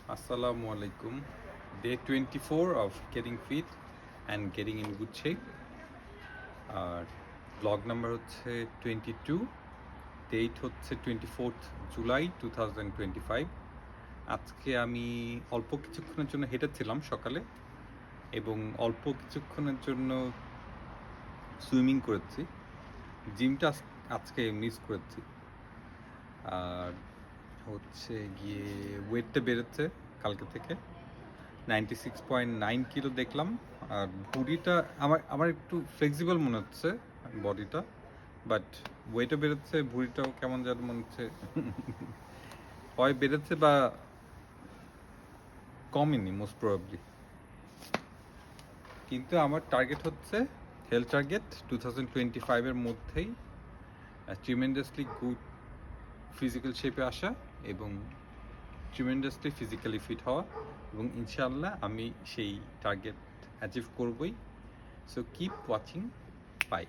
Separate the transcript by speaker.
Speaker 1: Assalamu alaikum. Day 24 of getting fit and getting in good shape. Blog number হচ্ছে 22, date হচ্ছে 24th July 2025। আজকে আমি অল্প কিছুক্ষণের জন্য হেঁটেছিলাম সকালে এবং অল্প কিছুক্ষণের জন্য সুইমিং করেছি। জিমটা আজকে মিস করেছি। আর হচ্ছে গিয়ে ওয়েটটা বেড়েছে কালকে থেকে 96.9 কিলো দেখলাম। আর বডিটা আমার একটু ফ্লেক্সিবল মনে হচ্ছে বডিটা, বাট ওয়েটও বেড়েছে, ভুঁড়িটাও কেমন যেন মনে হচ্ছে হয় বেড়েছে বা কমেনি মোস্ট প্রবাবলি। কিন্তু আমার টার্গেট হচ্ছে হেলথ টার্গেট 2025-এর মধ্যেই ট্রিমেন্ডাসলি গুড ফিজিক্যাল শেপে আসা এবং ট্রিমেন্ডাসলি ফিজিক্যালি ফিট হওয়া, এবং ইনশাআল্লাহ আমি সেই টার্গেট অ্যাচিভ করবই। So keep watching, by.